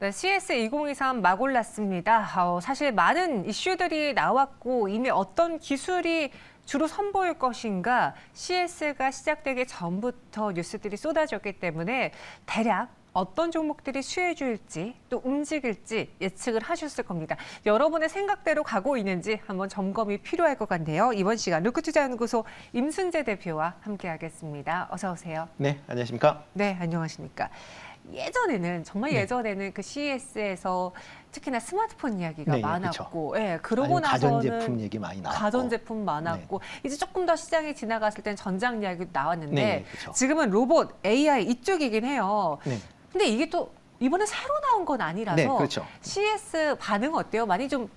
네, CS2023 막 올랐습니다. 사실 많은 이슈들이 나왔고 이미 어떤 기술이 주로 선보일 것인가 CS가 시작되기 전부터 뉴스들이 쏟아졌기 때문에 대략 어떤 종목들이 수혜주일지 또 움직일지 예측을 하셨을 겁니다. 여러분의 생각대로 가고 있는지 한번 점검이 필요할 것 같네요. 이번 시간 루크투자연구소 임순재 대표와 함께하겠습니다. 어서 오세요. 네, 안녕하십니까? 네, 안녕하십니까? 예전에는 정말 예전에는 그 CES에서 특히나 스마트폰 이야기가 네, 많았고, 예, 그러고 아니면 나서는 가전제품 얘기 많이 나왔고. 가전제품 많았고, 이제 조금 더 시장이 지나갔을 땐 전장 이야기도 나왔는데 네, 그렇죠. 지금은 로봇, AI 이쪽이긴 해요. 네. 근데 이게 또 이번에 새로 나온 건 아니라서 네, 그렇죠. CES 반응 어때요? 많이 좀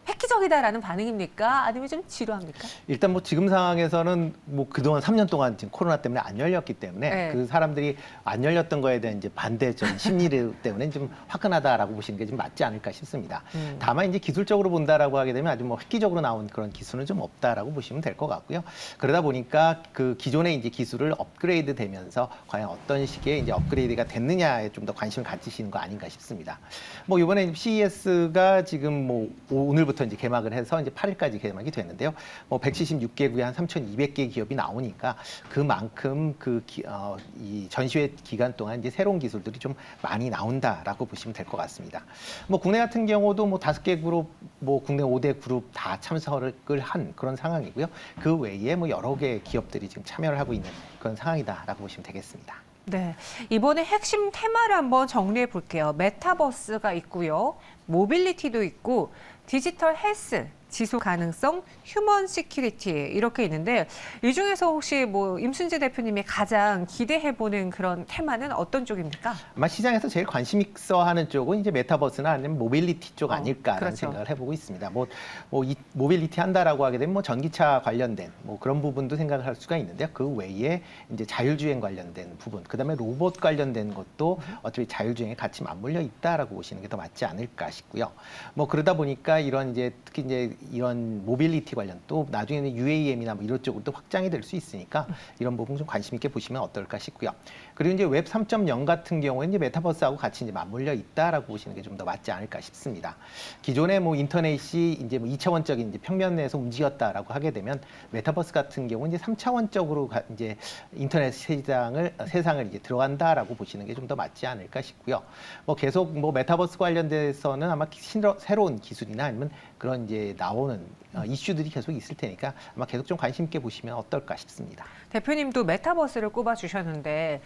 획기적이다라는 반응입니까? 아니면 좀 지루합니까? 일단 뭐 지금 상황에서는 뭐 그동안 3년 동안 지금 코로나 때문에 안 열렸기 때문에 네. 그 사람들이 안 열렸던 거에 대한 이제 반대적인 심리 때문에 좀 화끈하다라고 보시는 게 좀 맞지 않을까 싶습니다. 다만 이제 기술적으로 본다라고 하게 되면 아주 뭐 획기적으로 나온 그런 기술은 좀 없다라고 보시면 될 것 같고요. 그러다 보니까 그 기존의 이제 기술을 업그레이드 되면서 과연 어떤 식의 이제 업그레이드가 됐느냐에 좀 더 관심을 가지시는 거 아닌가 싶습니다. 뭐 이번에 CES가 지금 뭐 오늘부터 이제 개막을 해서 이제 8일까지 개막이 됐는데요. 뭐 176개국에 한 3,200개 기업이 나오니까 그만큼 이 전시회 기간 동안 이제 새로운 기술들이 좀 많이 나온다라고 보시면 될 것 같습니다. 뭐 국내 같은 경우도 뭐 5개 그룹, 뭐 국내 5대 그룹 다 참석을 한 그런 상황이고요. 그 외에 뭐 여러 개의 기업들이 지금 참여를 하고 있는 그런 상황이다라고 보시면 되겠습니다. 네, 이번에 핵심 테마를 한번 정리해 볼게요. 메타버스가 있고요. 모빌리티도 있고 디지털 헬스, 지속 가능성, 휴먼 시큐리티 이렇게 있는데 이 중에서 혹시 뭐 임순재 대표님이 가장 기대해보는 그런 테마는 어떤 쪽입니까? 아마 시장에서 제일 관심 있어 하는 쪽은 이제 메타버스나 아니면 모빌리티 쪽 아닐까라는 그렇죠. 생각을 해보고 있습니다. 이 모빌리티 한다라고 하게 되면 뭐 전기차 관련된 뭐 그런 부분도 생각을 할 수가 있는데요. 그 외에 이제 자율주행 관련된 부분, 그다음에 로봇 관련된 것도 어차피 자율주행에 같이 맞물려 있다라고 보시는 게 더 맞지 않을까 싶고요. 뭐 그러다 보니까 이런 이제 특히 이제 이런 모빌리티 관련 또 나중에는 UAM이나 뭐 이런 쪽으로 또 확장이 될 수 있으니까 이런 부분 좀 관심 있게 보시면 어떨까 싶고요. 그리고 이제 웹 3.0 같은 경우에는 이제 메타버스하고 같이 이제 맞물려 있다라고 보시는 게 좀 더 맞지 않을까 싶습니다. 기존에 뭐 인터넷이 이제 뭐 2차원적인 이제 평면에서 움직였다라고 하게 되면 메타버스 같은 경우는 이제 3차원적으로 이제 인터넷 세상을 이제 들어간다라고 보시는 게 좀 더 맞지 않을까 싶고요. 뭐 계속 뭐 메타버스 관련돼서는 아마 새로운 기술이나 아니면 그런 이제 나오는 이슈들이 계속 있을 테니까 아마 계속 좀 관심 있게 보시면 어떨까 싶습니다. 대표님도 메타버스를 꼽아주셨는데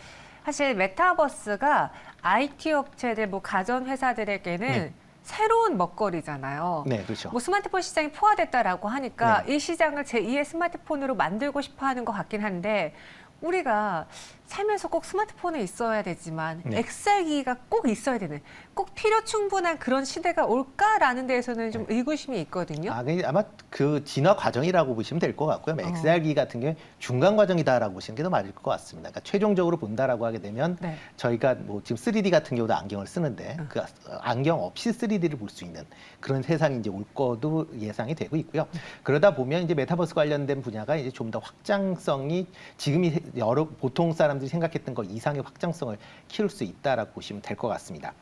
사실 메타버스가 IT 업체들, 뭐 가전 회사들에게는 네. 새로운 먹거리잖아요. 네, 그렇죠. 뭐 스마트폰 시장이 포화됐다라고 하니까 네. 이 시장을 제2의 스마트폰으로 만들고 싶어하는 것 같긴 한데 우리가 살면서 꼭 스마트폰에 있어야 되지만 네. 엑셀기가 꼭 있어야 되는, 꼭 필요 충분한 그런 시대가 올까라는 데에서는 좀 의구심이 있거든요. 아마 그 진화 과정이라고 보시면 될 것 같고요. XR기 같은 경우에 중간 과정이다라고 보시는 게 더 맞을 것 같습니다. 그러니까 최종적으로 본다라고 하게 되면 네. 저희가 뭐 지금 3D 같은 경우도 안경을 쓰는데 그 안경 없이 3D를 볼 수 있는 그런 세상이 이제 올 거도 예상이 되고 있고요. 그러다 보면 이제 메타버스 관련된 분야가 이제 좀 더 확장성이 지금이 보통 사람들이 생각했던 것 이상의 확장성을 키울 수 있다라고 보시면 될 것 같습니다.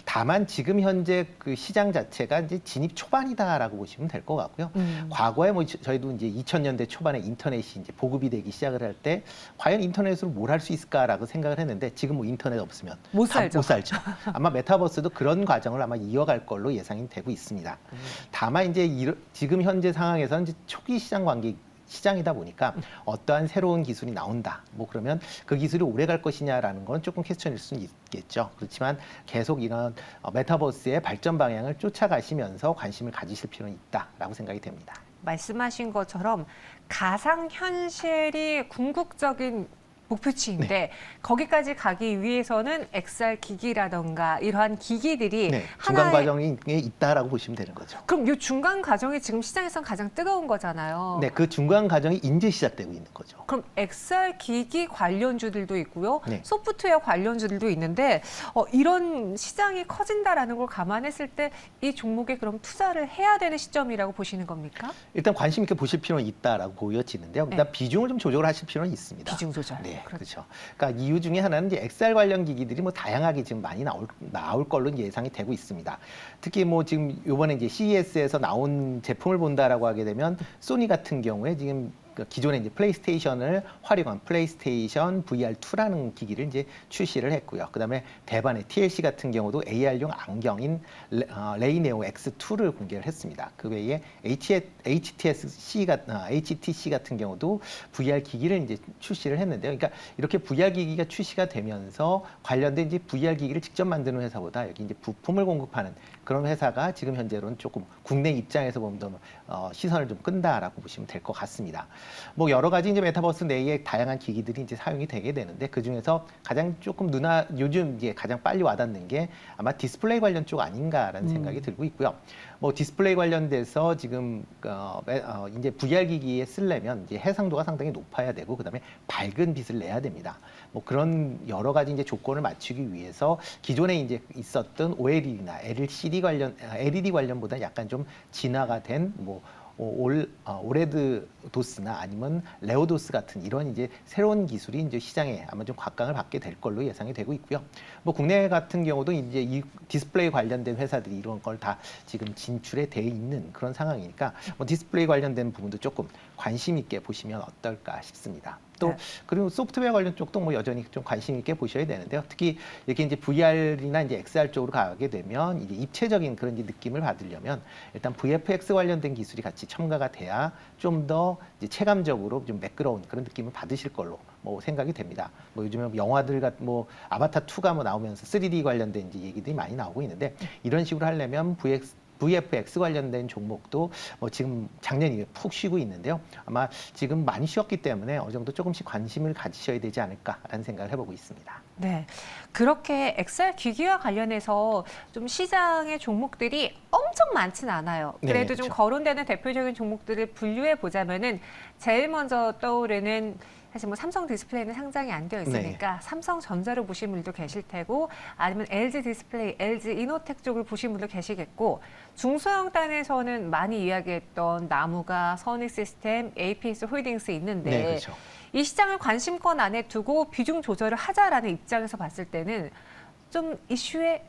다만 지금 현재 그 시장 자체가 이제 진입 초반이다라고 보시면 될 것 같고요. 과거에 뭐 저희도 이제 2000년대 초반에 인터넷이 이제 보급이 되기 시작을 할 때 과연 인터넷으로 뭘 할 수 있을까라고 생각을 했는데 지금 뭐 인터넷 없으면 못 살죠. 못 살죠. 아마 메타버스도 그런 과정을 아마 이어갈 걸로 예상이 되고 있습니다. 다만 이제 지금 현재 상황에서는 이제 초기 시장이다 보니까 어떠한 새로운 기술이 나온다. 뭐 그러면 그 기술이 오래 갈 것이냐라는 건 조금 퀘스천일 수는 있겠죠. 그렇지만 계속 이런 메타버스의 발전 방향을 쫓아가시면서 관심을 가지실 필요는 있다라고 생각이 됩니다. 말씀하신 것처럼 가상현실이 궁극적인 목표치인데 거기까지 가기 위해서는 XR 기기라던가 이러한 기기들이 중간 과정에 있다라고 보시면 되는 거죠. 그럼 이 중간 과정이 지금 시장에선 가장 뜨거운 거잖아요. 네, 그 중간 과정이 이제 시작되고 있는 거죠. 그럼 XR 기기 관련주들도 있고요. 네. 소프트웨어 관련주들도 있는데 이런 시장이 커진다라는 걸 감안했을 때 이 종목에 그럼 투자를 해야 되는 시점이라고 보시는 겁니까? 일단 관심 있게 보실 필요는 있다라고 보여지는데요. 일단 비중을 좀 조절하실 필요는 있습니다. 비중 조절. 네. 네, 그렇죠. 그러니까 이유 중에 하나는 이제 XR 관련 기기들이 뭐 다양하게 지금 많이 나올 걸로 예상이 되고 있습니다. 특히 뭐 지금 요번에 이제 CES에서 나온 제품을 본다라고 하게 되면 소니 같은 경우에 지금 기존에 이제 플레이스테이션을 활용한 플레이스테이션 VR2라는 기기를 이제 출시를 했고요. 그다음에 대반의 TLC 같은 경우도 AR용 안경인 레이네오 X2를 공개를 했습니다. 그 외에 HTC 같은 경우도 VR 기기를 이제 출시를 했는데요. 그러니까 이렇게 VR 기기가 출시가 되면서 관련된 이제 VR 기기를 직접 만드는 회사보다 여기 이제 부품을 공급하는 그런 회사가 지금 현재로는 조금 국내 입장에서 보면 더 시선을 좀 끈다라고 보시면 될 것 같습니다. 뭐 여러 가지 이제 메타버스 내에 다양한 기기들이 이제 사용이 되게 되는데 그 중에서 가장 조금 요즘 이제 가장 빨리 와닿는 게 아마 디스플레이 관련 쪽 아닌가라는 생각이 들고 있고요. 뭐 디스플레이 관련돼서 지금 이제 VR 기기에 쓰려면 이제 해상도가 상당히 높아야 되고 그다음에 밝은 빛을 내야 됩니다. 뭐 그런 여러 가지 이제 조건을 맞추기 위해서 기존에 이제 있었던 OLED나 LED 관련보다 약간 좀 진화가 된뭐 올레드 도스나 아니면 레오도스 같은 이런 이제 새로운 기술이 이제 시장에 아마 좀 곽강을 받게 될 걸로 예상이 되고 있고요. 뭐 국내 같은 경우도 이제 이 디스플레이 관련된 회사들이 이런 걸 다 지금 진출에 돼 있는 그런 상황이니까 뭐 디스플레이 관련된 부분도 조금 관심 있게 보시면 어떨까 싶습니다. 또 네. 그리고 소프트웨어 관련 쪽도 뭐 여전히 좀 관심 있게 보셔야 되는데요. 특히 이렇게 이제 VR이나 이제 XR 쪽으로 가게 되면 이제 입체적인 그런 이제 느낌을 받으려면 일단 VFX 관련된 기술이 같이 첨가가 돼야 좀 더 이제 체감적으로 좀 매끄러운 그런 느낌을 받으실 걸로 뭐 생각이 됩니다. 뭐 요즘에 영화들 같은 뭐 아바타 2가 뭐 나오면서 3D 관련된 이제 얘기들이 많이 나오고 있는데 이런 식으로 하려면 VFX 관련된 종목도 뭐 지금 작년 이후에 푹 쉬고 있는데요. 아마 지금 많이 쉬었기 때문에 어느 정도 조금씩 관심을 가지셔야 되지 않을까라는 생각을 해보고 있습니다. 네, 그렇게 XR 기기와 관련해서 좀 시장의 종목들이 엄청 많진 않아요. 네, 그래도 좀 그렇죠. 거론되는 대표적인 종목들을 분류해 보자면은 제일 먼저 떠오르는 사실 뭐 삼성 디스플레이는 상장이 안 되어 있으니까 삼성전자로 보신 분들도 계실 테고 아니면 LG 디스플레이, LG 이노텍 쪽을 보신 분도 계시겠고 중소형 단에서는 많이 이야기했던 나무가, 선익시스템, APS 홀딩스 있는데 네, 그렇죠. 이 시장을 관심권 안에 두고 비중 조절을 하자라는 입장에서 봤을 때는 좀 이슈에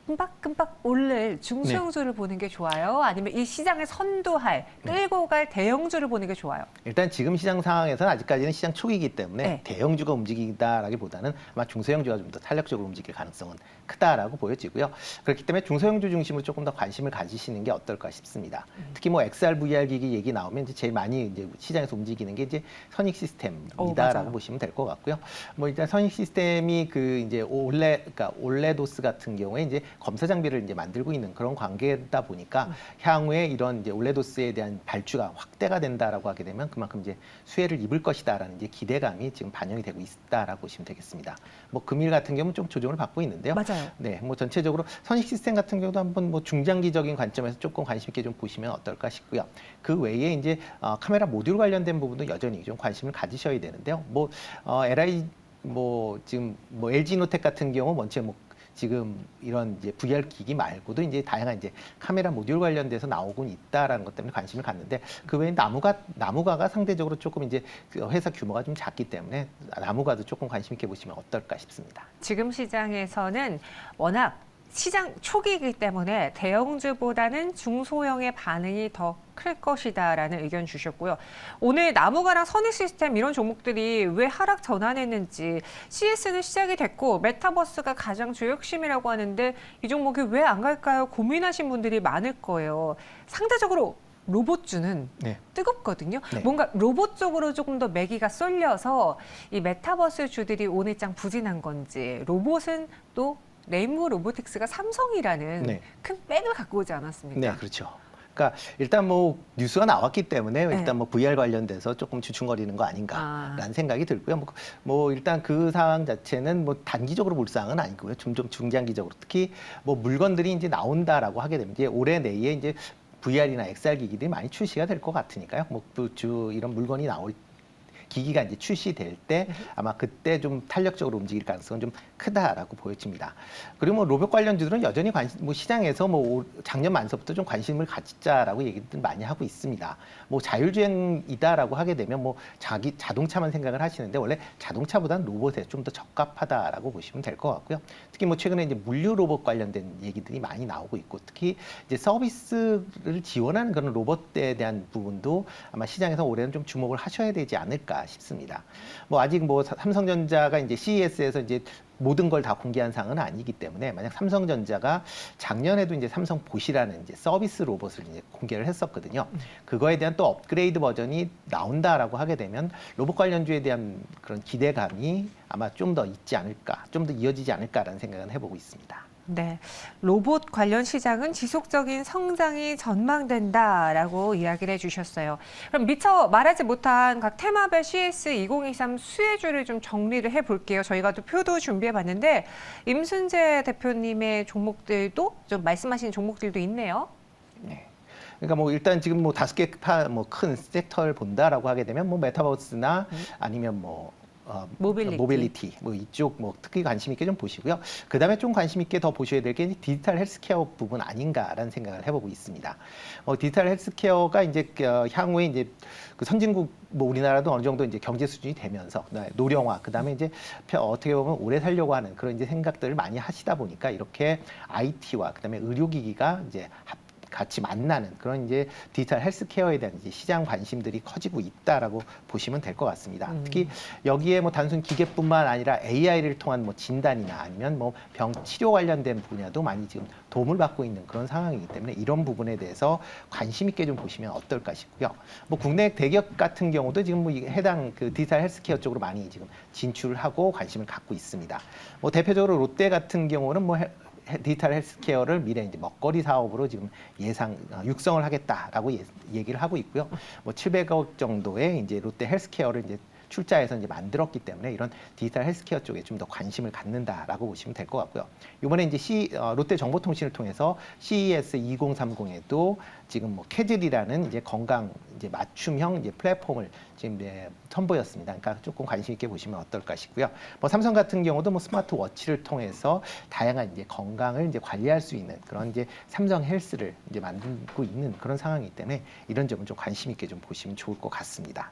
끔박끔박 오를 중소형주를 보는 게 좋아요? 아니면 이 시장을 선도할, 끌고 갈 대형주를 보는 게 좋아요? 일단 지금 시장 상황에서는 아직까지는 시장 초기이기 때문에 네. 대형주가 움직이다라기보다는 아마 중소형주가 좀 더 탄력적으로 움직일 가능성은 크다라고 보여지고요. 그렇기 때문에 중소형주 중심으로 조금 더 관심을 가지시는 게 어떨까 싶습니다. 특히 뭐 XR, VR 기기 얘기 나오면 이제 제일 많이 이제 시장에서 움직이는 게 이제 선익 시스템이다라고 맞아요. 보시면 될 것 같고요. 뭐 일단 선익 시스템이 그 이제 그러니까 올레도스 같은 경우에 이제 검사 장비를 이제 만들고 있는 그런 관계다 보니까 향후에 이런 이제 올레도스에 대한 발주가 확대가 된다라고 하게 되면 그만큼 이제 수혜를 입을 것이다라는 이제 기대감이 지금 반영이 되고 있다라고 보시면 되겠습니다. 뭐 금일 같은 경우는 좀 조정을 받고 있는데요. 맞아요. 네, 뭐 전체적으로 선익 시스템 같은 경우도 한번 뭐 중장기적인 관점에서 조금 관심 있게 좀 보시면 어떨까 싶고요. 그 외에 이제 카메라 모듈 관련된 부분도 여전히 좀 관심을 가지셔야 되는데요. 뭐 LI 뭐 지금 뭐 LG 이노텍 같은 경우 먼저 뭐 지금 이런 이제 VR 기기 말고도 이제 다양한 이제 카메라 모듈 관련돼서 나오곤 있다라는 것 때문에 관심을 갖는데 그 외에 나무가가 상대적으로 조금 이제 그 회사 규모가 좀 작기 때문에 나무가도 조금 관심 있게 보시면 어떨까 싶습니다. 지금 시장에서는 워낙 시장 초기이기 때문에 대형주보다는 중소형의 반응이 더 클 것이다라는 의견 주셨고요. 오늘 나무가랑 선익시스템 이런 종목들이 왜 하락 전환했는지 CS는 시작이 됐고 메타버스가 가장 주역심이라고 하는데 이 종목이 왜 안 갈까요? 고민하신 분들이 많을 거예요. 상대적으로 로봇주는 네. 뜨겁거든요. 네. 뭔가 로봇 쪽으로 조금 더 매기가 쏠려서 이 메타버스 주들이 오늘장 부진한 건지 로봇은 또 레인보우 로보틱스가 삼성이라는 네. 큰 백을 갖고 오지 않았습니까? 네, 그렇죠. 그러니까 일단 뭐 뉴스가 나왔기 때문에 네. 일단 뭐 VR 관련돼서 조금 주춤거리는 거 아닌가라는 아. 생각이 들고요. 뭐 일단 그 상황 자체는 뭐 단기적으로 볼 상황은 아니고요. 좀 중장기적으로 특히 뭐 물건들이 이제 나온다라고 하게 되면 이제 올해 내에 이제 VR이나 XR 기기들이 많이 출시가 될 것 같으니까요. 뭐 주 이런 물건이 나올 기기가 이제 출시될 때 아마 그때 좀 탄력적으로 움직일 가능성은 좀 크다라고 보여집니다. 그리고 뭐 로봇 관련주들은 여전히 시장에서 작년 말서부터 좀 관심을 갖자라고 얘기들 많이 하고 있습니다. 뭐 자율주행이다라고 하게 되면 뭐 자동차만 생각을 하시는데 원래 자동차보다는 로봇에 좀 더 적합하다라고 보시면 될 것 같고요. 특히 뭐 최근에 이제 물류 로봇 관련된 얘기들이 많이 나오고 있고 특히 이제 서비스를 지원하는 그런 로봇에 대한 부분도 아마 시장에서 올해는 좀 주목을 하셔야 되지 않을까 싶습니다. 뭐 아직 뭐 삼성전자가 이제 CES에서 이제 모든 걸 다 공개한 사항은 아니기 때문에 만약 삼성전자가 작년에도 이제 삼성 봇이라는 이제 서비스 로봇을 이제 공개를 했었거든요. 그거에 대한 또 업그레이드 버전이 나온다라고 하게 되면 로봇 관련주에 대한 그런 기대감이 아마 좀 더 있지 않을까, 좀 더 이어지지 않을까라는 생각은 해보고 있습니다. 네, 로봇 관련 시장은 지속적인 성장이 전망된다라고 이야기를 해주셨어요. 그럼 미처 말하지 못한 각 테마별 CS 2023 수혜주를 좀 정리를 해볼게요. 저희가 또 표도 준비해봤는데 임순재 대표님의 종목들도 좀 말씀하신 종목들도 있네요. 네. 그러니까 뭐 일단 지금 뭐 5개 큰 섹터를 본다라고 하게 되면 뭐 메타버스나 아니면 뭐 모빌리티 뭐 이쪽 뭐 특히 관심 있게 좀 보시고요. 그다음에 좀 관심 있게 더 보셔야 될 게 디지털 헬스케어 부분 아닌가라는 생각을 해보고 있습니다. 디지털 헬스케어가 이제 향후에 이제 그 선진국 뭐 우리나라도 어느 정도 이제 경제 수준이 되면서 노령화 그다음에 이제 어떻게 보면 오래 살려고 하는 그런 이제 생각들을 많이 하시다 보니까 이렇게 IT와 그다음에 의료기기가 이제 같이 만나는 그런 이제 디지털 헬스케어에 대한 이제 시장 관심들이 커지고 있다라고 보시면 될 것 같습니다. 특히 여기에 뭐 단순 기계뿐만 아니라 AI를 통한 뭐 진단이나 아니면 뭐 병 치료 관련된 분야도 많이 지금 도움을 받고 있는 그런 상황이기 때문에 이런 부분에 대해서 관심 있게 좀 보시면 어떨까 싶고요. 뭐 국내 대기업 같은 경우도 지금 뭐 해당 그 디지털 헬스케어 쪽으로 많이 지금 진출을 하고 관심을 갖고 있습니다. 뭐 대표적으로 롯데 같은 경우는 뭐 디지털 헬스케어를 미래 이제 먹거리 사업으로 지금 육성을 하겠다라고 얘기를 하고 있고요. 뭐 700억 정도의 이제 롯데 헬스케어를 이제 출자해서 이제 만들었기 때문에 이런 디지털 헬스케어 쪽에 좀 더 관심을 갖는다라고 보시면 될 것 같고요. 이번에 이제 롯데 정보통신을 통해서 CES 2030에도 지금 뭐 캐즐이라는 이제 건강 이제 맞춤형 이제 플랫폼을 지금 선보였습니다. 그러니까 조금 관심 있게 보시면 어떨까 싶고요. 뭐 삼성 같은 경우도 뭐 스마트워치를 통해서 다양한 이제 건강을 이제 관리할 수 있는 그런 이제 삼성 헬스를 이제 만들고 있는 그런 상황이기 때문에 이런 점은 좀 관심 있게 좀 보시면 좋을 것 같습니다.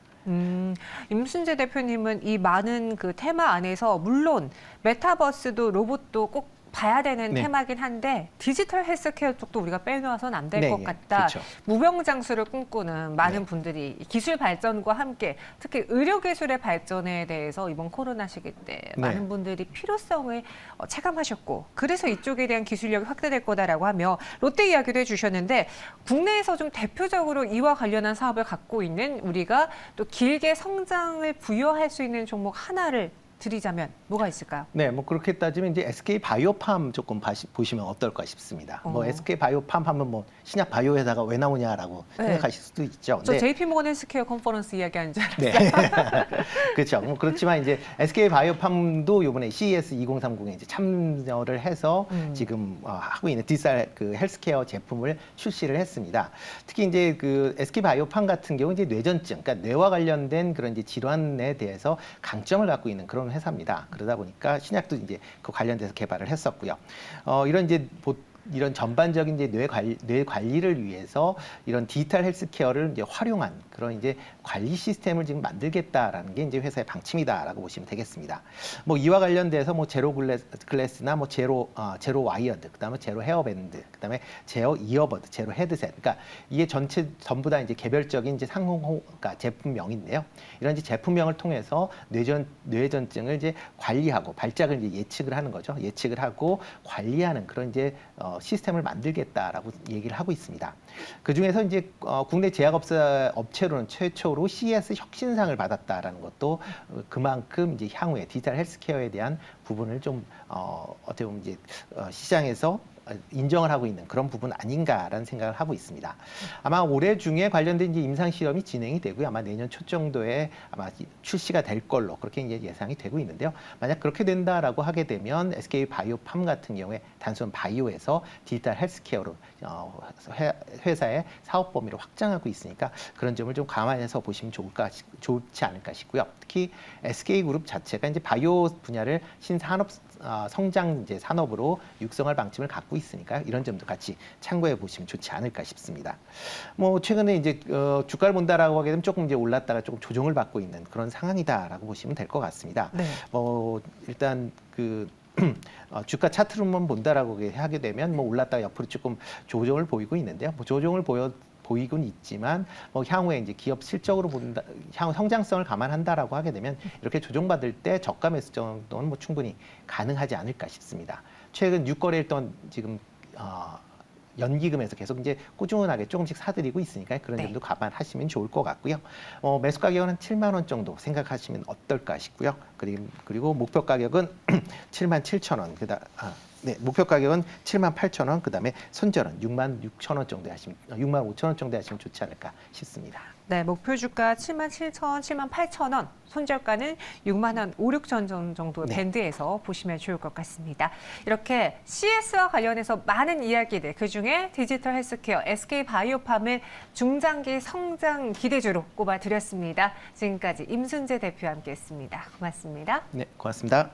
임순재 대표님은 이 많은 그 테마 안에서 물론 메타버스도 로봇도 꼭 봐야 되는 네. 테마긴 한데 디지털 헬스케어 쪽도 우리가 빼놓아서는 안 될 것 네, 같다. 그렇죠. 무병장수를 꿈꾸는 많은 네. 분들이 기술 발전과 함께 특히 의료기술의 발전에 대해서 이번 코로나 시기 때 많은 분들이 필요성을 체감하셨고 그래서 이쪽에 대한 기술력이 확대될 거다라고 하며 롯데 이야기도 해주셨는데 국내에서 좀 대표적으로 이와 관련한 사업을 갖고 있는 우리가 또 길게 성장을 부여할 수 있는 종목 하나를 드리자면 뭐가 있을까요? 네, 뭐 그렇게 따지면 이제 SK 바이오팜 조금 보시면 어떨까 싶습니다. 뭐 SK 바이오팜 하면 뭐 신약 바이오 회사가 왜 나오냐라고 생각하실 수도 있죠. 저 JP 모건 헬스케어 컨퍼런스 이야기하는 줄 알았어요. 네. 그렇죠. 뭐 그렇지만 이제 SK 바이오팜도 이번에 CES 2030에 이제 참여를 해서 지금 하고 있는 디지털 그 헬스케어 제품을 출시를 했습니다. 특히 이제 그 SK 바이오팜 같은 경우 이제 뇌전증, 그러니까 뇌와 관련된 그런 이제 질환에 대해서 강점을 갖고 있는 그런 회사입니다. 그러다 보니까 신약도 이제 그 관련돼서 개발을 했었고요. 이런 이제 이런 전반적인 이제 뇌 관리를 위해서 이런 디지털 헬스케어를 이제 활용한 그런 이제 관리 시스템을 지금 만들겠다라는 게 이제 회사의 방침이다라고 보시면 되겠습니다. 뭐 이와 관련돼서 뭐 제로 글래스나 뭐 제로 와이어드, 그다음에 제로 헤어밴드, 그다음에 제로 이어버드, 제로 헤드셋. 그러니까 이게 전부 다 이제 개별적인 이제 그러니까 제품명인데요. 이런 이제 제품명을 통해서 뇌전증을 이제 관리하고 발작을 이제 예측을 하는 거죠. 예측을 하고 관리하는 그런 이제 시스템을 만들겠다라고 얘기를 하고 있습니다. 그 중에서 이제 국내 제약업체로는 최초로 CES 혁신상을 받았다라는 것도 그만큼 이제 향후에 디지털 헬스케어에 대한 부분을 좀 어떻게 보면 이제 시장에서 인정을 하고 있는 그런 부분 아닌가라는 생각을 하고 있습니다. 아마 올해 중에 관련된 이제 임상 실험이 진행이 되고요. 아마 내년 초 정도에 아마 출시가 될 걸로 그렇게 이제 예상이 되고 있는데요. 만약 그렇게 된다라고 하게 되면 SK 바이오팜 같은 경우에 단순 바이오에서 디지털 헬스케어로 회사의 사업 범위를 확장하고 있으니까 그런 점을 좀 감안해서 보시면 좋지 않을까 싶고요. 특히 SK그룹 자체가 이제 바이오 분야를 신산업 성장 이제 산업으로 육성할 방침을 갖고 있으니까 이런 점도 같이 참고해 보시면 좋지 않을까 싶습니다. 뭐 최근에 이제 주가를 본다라고 하게 되면 조금 이제 올랐다가 조금 조정을 받고 있는 그런 상황이다라고 보시면 될 것 같습니다. 네. 일단 주가 차트로만 본다라고 하게 되면 뭐 올랐다가 옆으로 조금 조정을 보이고 있는데요. 뭐 조정을 보이곤 있지만 뭐 향후에 이제 기업 실적으로 본다, 향후 성장성을 감안한다라고 하게 되면 이렇게 조정받을 때 저가 매수 정도는 뭐 충분히 가능하지 않을까 싶습니다. 최근 6거래일 동안 지금 연기금에서 계속 이제 꾸준하게 조금씩 사들이고 있으니까 그런 네. 점도 감안하시면 좋을 것 같고요. 매수 가격은 한 7만 원 정도 생각하시면 어떨까 싶고요. 그리고 목표 가격은 7만 7천 원. 네, 목표 가격은 7만 8천 원. 그다음에 손절은 6만 6천 원 정도 하시면 6만 5천 원 정도 하시면 좋지 않을까 싶습니다. 네, 목표 주가 7만 7천 원, 7만 8천 원, 손절가는 6만 원 5, 6천 원 정도 네. 밴드에서 보시면 좋을 것 같습니다. 이렇게 CS와 관련해서 많은 이야기들, 그중에 디지털 헬스케어, SK 바이오팜을 중장기 성장 기대주로 꼽아드렸습니다. 지금까지 임순재 대표와 함께했습니다. 고맙습니다. 네, 고맙습니다.